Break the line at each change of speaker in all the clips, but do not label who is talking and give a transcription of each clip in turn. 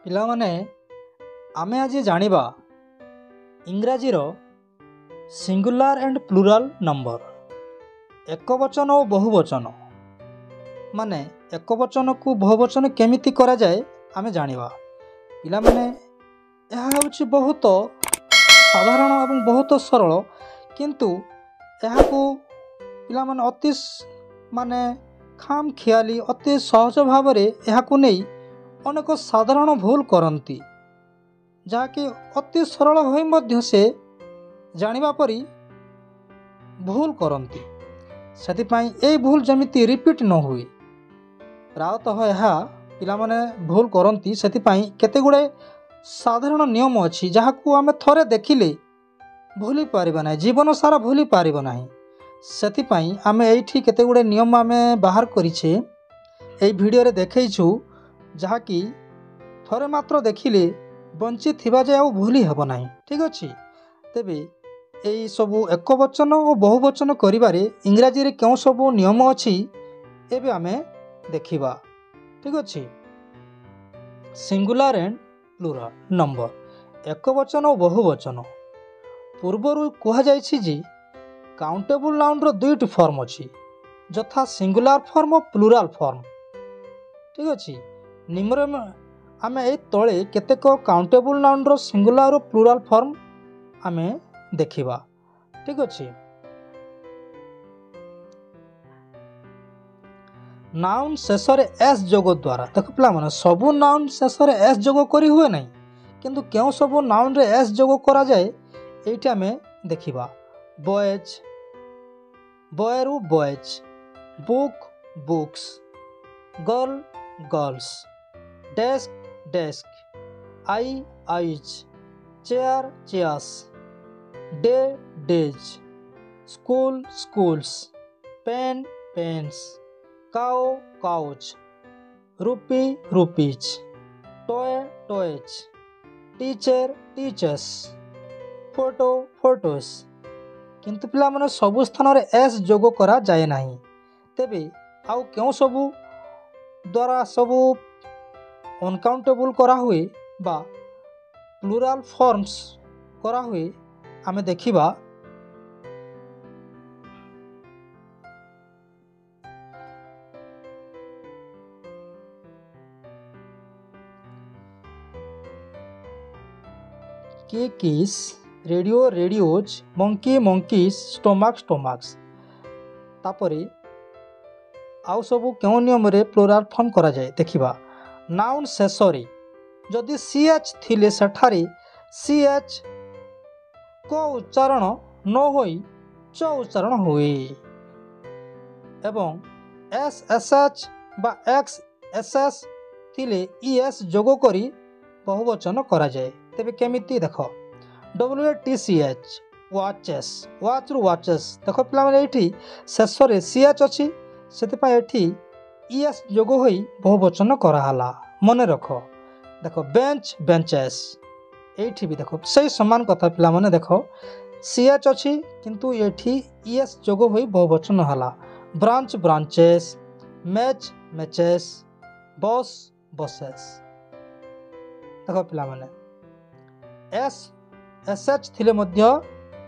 ପିଲାମାନେ ଆମେ ଆଜି ଜାଣିବା ଇଂରାଜୀର ସିଙ୍ଗୁଲାର ଆଣ୍ଡ ପ୍ଲୁରାଲ ନମ୍ବର। ଏକବଚନ ଓ ବହୁବଚନ ମାନେ ଏକବଚନକୁ ବହୁବଚନ କେମିତି କରାଯାଏ ଆମେ ଜାଣିବା। ପିଲାମାନେ ଏହା ହେଉଛି ବହୁତ ସାଧାରଣ ଏବଂ ବହୁତ ସରଳ, କିନ୍ତୁ ଏହାକୁ ପିଲାମାନେ ଅତି ଖାମ୍ ଖିଆଲି ଅତି ସହଜ ଭାବରେ ଏହାକୁ ନେଇ ଅନେକ ସାଧାରଣ ଭୁଲ କରନ୍ତି, ଯାହାକି ଅତି ସରଳ ହୋଇ ମଧ୍ୟ ସେ ଜାଣିବା ପରି ଭୁଲ କରନ୍ତି। ସେଥିପାଇଁ ଏହି ଭୁଲ ଯେମିତି ରିପିଟ୍ ନ ହୁଏ, ପ୍ରାୟତଃ ଏହା ପିଲାମାନେ ଭୁଲ କରନ୍ତି। ସେଥିପାଇଁ କେତେ ଗୁଡ଼ିଏ ସାଧାରଣ ନିୟମ ଅଛି ଯାହାକୁ ଆମେ ଥରେ ଦେଖିଲେ ଭୁଲି ପାରିବା ନାହିଁ, ଜୀବନ ସାରା ଭୁଲି ପାରିବ ନାହିଁ। ସେଥିପାଇଁ ଆମେ ଏଇଠି କେତେ ଗୁଡ଼ିଏ ନିୟମ ଆମେ ବାହାର କରିଛେ, ଏହି ଭିଡ଼ିଓରେ ଦେଖେଇଛୁ, ଯାହାକି ଥରେ ମାତ୍ର ଦେଖିଲେ ବଞ୍ଚିଥିବା ଯେ ଆଉ ଭୁଲି ହେବ ନାହିଁ। ଠିକ୍ ଅଛି। ତେବେ ଏହି ସବୁ ଏକବଚନ ଓ ବହୁବଚନ କରିବାରେ ଇଂରାଜୀରେ କେଉଁ ସବୁ ନିୟମ ଅଛି ଏବେ ଆମେ ଦେଖିବା। ଠିକ୍ ଅଛି। ସିଙ୍ଗୁଲାର ଆଣ୍ଡ ପ୍ଲୁରାଲ ନମ୍ବର, ଏକବଚନ ଓ ବହୁବଚନ। ପୂର୍ବରୁ କୁହାଯାଇଛି ଯେ କାଉଣ୍ଟେବୁଲ ନାଉନର ଦୁଇଟି ଫର୍ମ ଅଛି, ଯଥା ସିଙ୍ଗୁଲାର ଫର୍ମ ଓ ପ୍ଲୁରାଲ ଫର୍ମ। ଠିକ୍ ଅଛି। ନିମ୍ନରେ ଆମେ ଏଇ ତଳେ କେତେକ କାଉଣ୍ଟେବୁଲ ନାଉନର ସିଙ୍ଗୁଲାର ଓ ପ୍ଲୁରାଲ ଫର୍ମ ଆମେ ଦେଖିବା। ଠିକ୍ ଅଛି। ନାଉନ ଶେଷରେ ଏସ୍ ଯୋଗ ଦ୍ୱାରା, ଦେଖ ପିଲାମାନେ, ସବୁ ନାଉନ ଶେଷରେ ଏସ୍ ଯୋଗ କରି ହୁଏ ନାହିଁ, କିନ୍ତୁ କେଉଁ ସବୁ ନାଉନରେ ଏସ୍ ଯୋଗ କରାଯାଏ ଏଇଠି ଆମେ ଦେଖିବା। ବଏଜ୍, ବୟରୁ boys, book books, girl girls, desk desks, eye eyes, chair chairs, day days, school schools, pen pens, cow cows, rupee rupees, toy toys, teacher teachers, photo photos. किंतु पिला माने सबु स्थान रे एस जोग करा जाए नाही। तेबे आउ केउ सबु द्वारा सबु अनकाउंटेबल करा हुए बा प्लुराल फॉर्म्स करा हुए आमे देखिबा। Cakes, radio radios, monkey monkeys, stomach stomachs. तापरे आउ सबु केउ नियम रे प्लुराल फॉर्म करा जाए देखिबा। नाउन शेषरे जदि सीएच थिले सेठारे सीएच को उच्चारण न होई च उच्चारण होए, एवं एसएसएच बा एक्सएसएस थिले ईएस जोग करी बहुवचन करा जाए। तेबे केमिति देखो, WATCH वाचेस, वाच रु वाचेस। देखो पिला माने एठी शेषरे सीएच अछि, सेतिपा एठी ईएस जोग होई बहुवचन करा हला। मने रखो। देखो बेंच बेंचेस, एठी भी देखो सही समान कथा पिला माने देखो सीएच अछि किंतु एठी ईएस जोग होई बहुवचन हला। Branch branches, match matches, boss bosses. देखो पिला माने एस एसएच थिले मध्य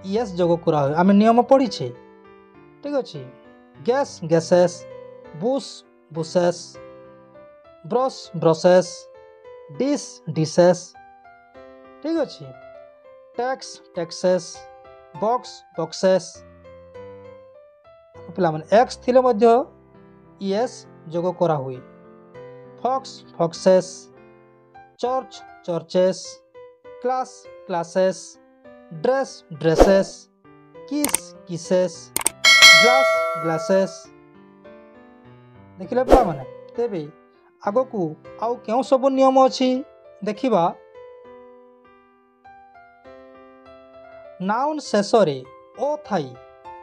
ईएस जोग करा होय, आमे नियम पढ़ी छे। ठीक अछि। Gas gases, bush bushes, brush brushes, dish dishes. ठीक अछि। Tax taxes, box boxes. पिला माने एक्स थिले मध्य ईएस जोग करा हुए। Fox foxes, church churches, class classes, dress dresses, kiss kisses, glass glasses. देखिले पिला माने। तेबे आगो को आउ केउ सब नियम अछि देखिबा। नाउन शेषरे ओ थाई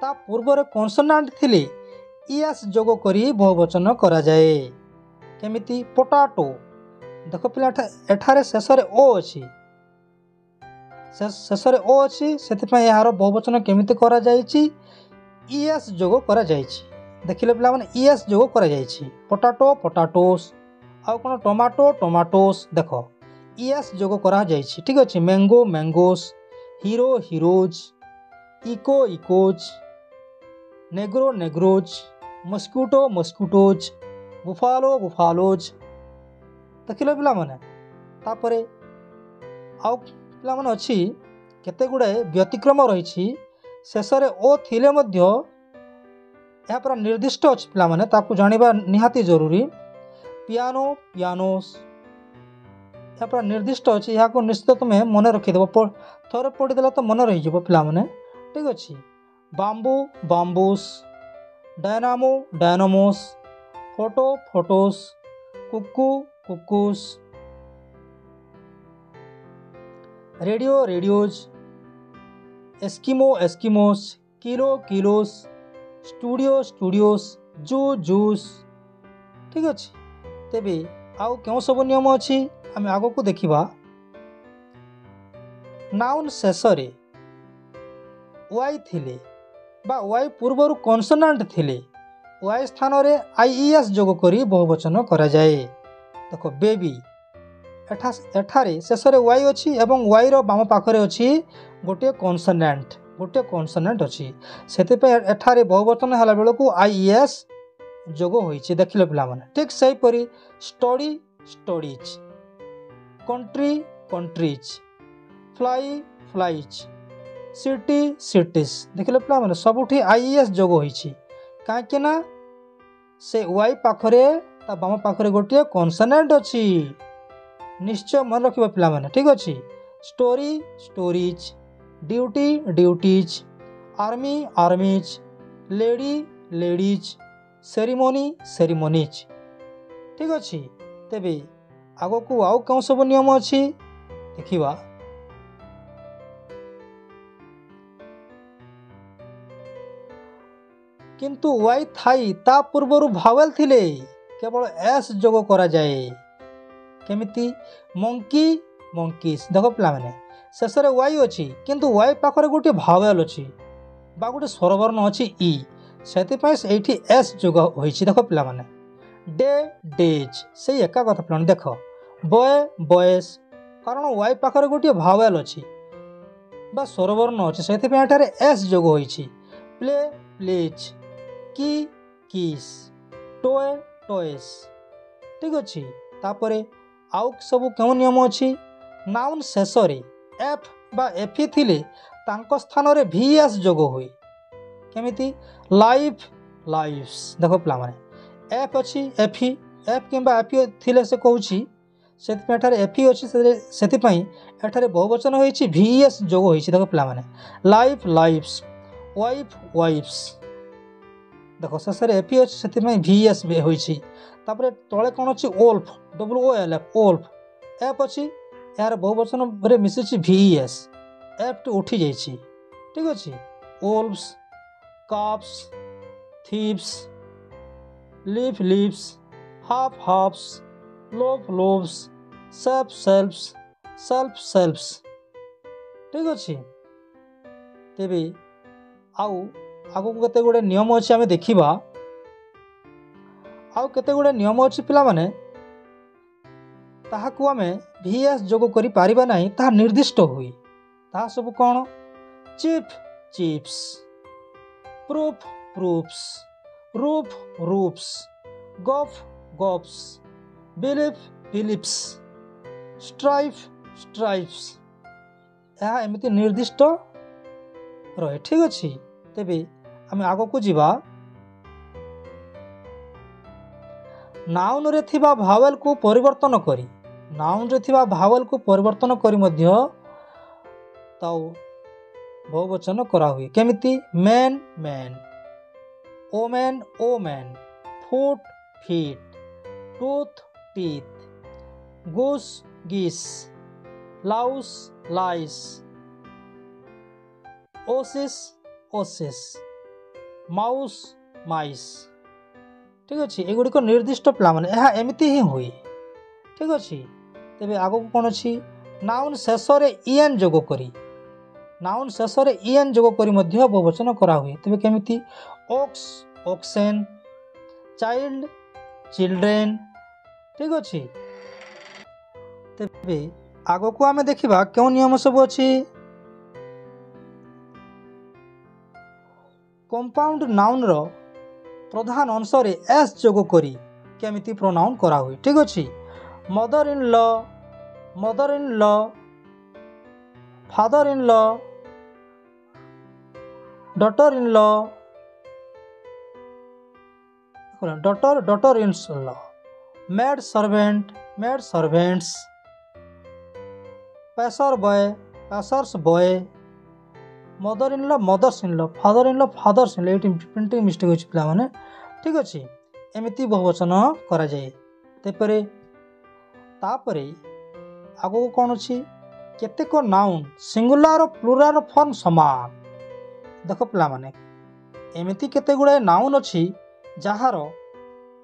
ता पूर्वरे कॉन्सोनेंट थिले ईएस जोग करी बहुवचन करा जाए। केमिति पोटाटो। देखो पिला एठारे शेषरे ओ अछि, शेषरे ओ अछि, सेतिपय यार बहुवचन केमिति करा जायछि, ईएस जोग करा जायछि। देखिले पिला माने ईएस जोग करा जायछि। पोटाटो पोटाटोस, आउ कोन टोमाटो टोमाटोस। देखो ES जोग करा जाइछि ठीक अछि mango mangoes hero heroes echo echoes negro negroes mosquito mosquitoes buffalo buffaloes देखिल पिला माने तापरे आउ पिला माने अछि केते गुड़ाए व्यतिक्रम रही शेष में ओ थिले मध्य यह पूरा निर्दिष्ट अच्छी पिला माने ताकू जानिबा निहाती जरूरी पियानो पियानोस यह पूरा निर्दिष्ट अच्छी यहाँ को निश्चित तुम्हें मन रखिदेव थोड़े पढ़ीदे तो मन रही पिला माने ठीक अच्छे bamboo bamboos dynamo dynamos photo photos cuckoo cuckoos radio radios Eskimo Eskimos kilo kilos studio studios zoo zoos ठीक अच्छे तेबे आउ क्यों सब नियम अच्छी आम आग को देखा नाउन शेष वाई थिले बा वाई पूर्वर कन्सोनांट थिले वाई स्थान रे आईईएस जोग करी बहुवचन करा जाए देखो बेबी एठारे शेष वाई अच्छी एवं वाई रो बाम पाखरे अच्छी गोटे कन्सोनांट अच्छी से एठारे बहुवचन है बेलू को आईईएस जोग होइछि देखिले पिला माने ठीक सही परी study studies country countries fly flies city cities देखिले पिला माने सबुठी आईईएस जोग होइछि काहे ना से वाई पाखरे ता बाम पाखरे गोटे कन्सोनांट अच्छी निश्चय मन रखिबा पिला माने ठीक अच्छी story stories duty duties army armies lady ladies ceremony ceremonies ठीक अच्छे तेबे आग को आउ कौन सब नियम अच्छी देखिबा किंतु वाई थाई ता पूर्वर भावेल थिले केवल एस जोग करा जाए केमिति मंकी मंकीस देखो पिला माने शेष में वाई अच्छी किंतु वाई पाखरे गोटे भावेल अच्छी बा गोटे स्वरवर्ण अच्छी ई से एस जोग होइछि देखो पिला माने डे डेज से एका कथा पिला देख बॉय बॉयस कारण वाई पाखरे गोटे भावेल अच्छी बा स्वरवर्ण अच्छी से एस जोग होइछि प्ले प्लेज की किस टॉय टॉयस ठीक अच्छे तापरे आउ सब क्यों नियम अच्छी नाउन शेष एफ बा एफी थिले तांको स्थान रे भीएस जोग हुए केमिति लाइफ लाइफ्स देखो पिला माने एफ अच्छी एफी एफ किंबा एफी थिले से कहूची से एफी अच्छी से एठारे बहुवचन होइछि भीएस जोग होइछि देखो पिला माने लाइफ लाइफ्स वाइफ वाइफ्स देखो शेष एफी अच्छी से भीएस होइछि तापरे तले कौन अच्छी ओल्फ WOLF ओल्फ एफ अच्छी यार बहुवचन रे मिसिछि भीएस एफ टी उठी जाइछि ठीक अच्छे wolves calves thieves leaf leaves half halves loaf loaves self selves self selves ठीक अच्छे तेबे आउ आगु केते गुडे नियम अच्छे आमे देखिबा आउ केते गुडे नियम अच्छे पिला माने ताहाकु आमे भीएस जोग करि पारिबा नाही ताहा निर्दिष्ट हुई ताहा सब कोन chip chips proof proofs roof roofs gulf gulfs belief beliefs strife strifes यह एमती निर्दिष्ट रहे ठीक अच्छे तेबे आम आग को जीवा नाउन रे थिबा भावेल को परिवर्तन करी नाउन रे थिबा भावेल को परिवर्तन करी मध्य ताऊ बहुवचन करा हुए केमिति man man woman woman foot feet tooth teeth goose geese louse lice oasis oasis mouse mice ठीक अच्छे एगुड़िक निर्दिष्ट पिला माने यह एमती ही हुए ठीक अच्छे तेबे आगो कौन अच्छी नाउन शेष ईएन जोग करी नाउन शेष ईएन जोग करी मध्य बहुवचन करा हुए तेबे केमिति ओक्स ओक्सेन चाइल्ड चिल्ड्रेन ठीक अच्छे तेबे आग को आम देखा क्यों नियम सब अच्छी कंपाउंड नाउन रो प्रधान अंश रे एस जोग करी केमिति प्रोनाउन करा हुई। ठीक अच्छे mother in law father in law daughter in law daughter in law maid servants passers by mother in law mothers in law father in law fathers in law ये प्रिंटिंग मिस्टेक होची पिला माने। ठीक अच्छे एमिति बहुवचन करा जाए तापरे आगो कौन अच्छी केतेक नाउन सिंगुलर और प्लुराल फॉर्म समान देख पिला माने एमिति केते गुड़ाए नाउन अच्छी जार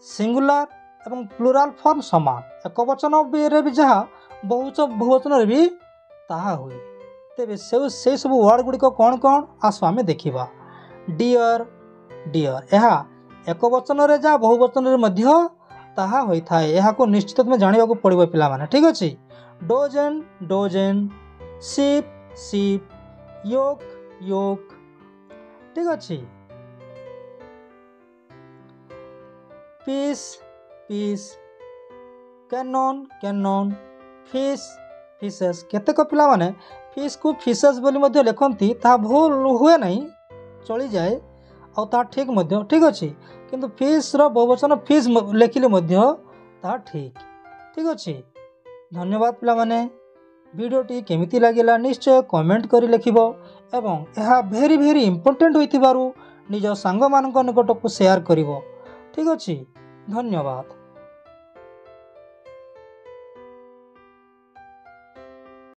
सिंगुलर एवं प्लुराल फॉर्म समान एक वचन रे भी जहाँ बहुवचन रे भी ताहा हुए तेबे से सब वर्ड गुड़िक कौन कौन आस आम देखा डियर यह एक वचन रे जा बहुवचन रे मध्य ताहा होता है यह को निश्चित तुम्हें जाना पड़ो पिला माने। ठीक अच्छे डोजेन सीप योक ठीक अच्छे पीस कैनन फिशेस केतेक पिला माने फिश को फिशेस बोली मध्य लिखती ता भूल हुए नहीं चली जाए और ता ठीक मध्य। ठीक अच्छे किंतु फिश रो बहुवचन फिश लिखिले मध्य ता ठीक अच्छे। धन्यवाद पिला माने वीडियोटी केमिति लागिला निश्चय कमेंट करी लिखिबो एवं यह भेरी इम्पोर्टेंट होइथिबारु निज सांग मानक निकट को शेयर करिवो। ठीक अच्छे धन्यवाद।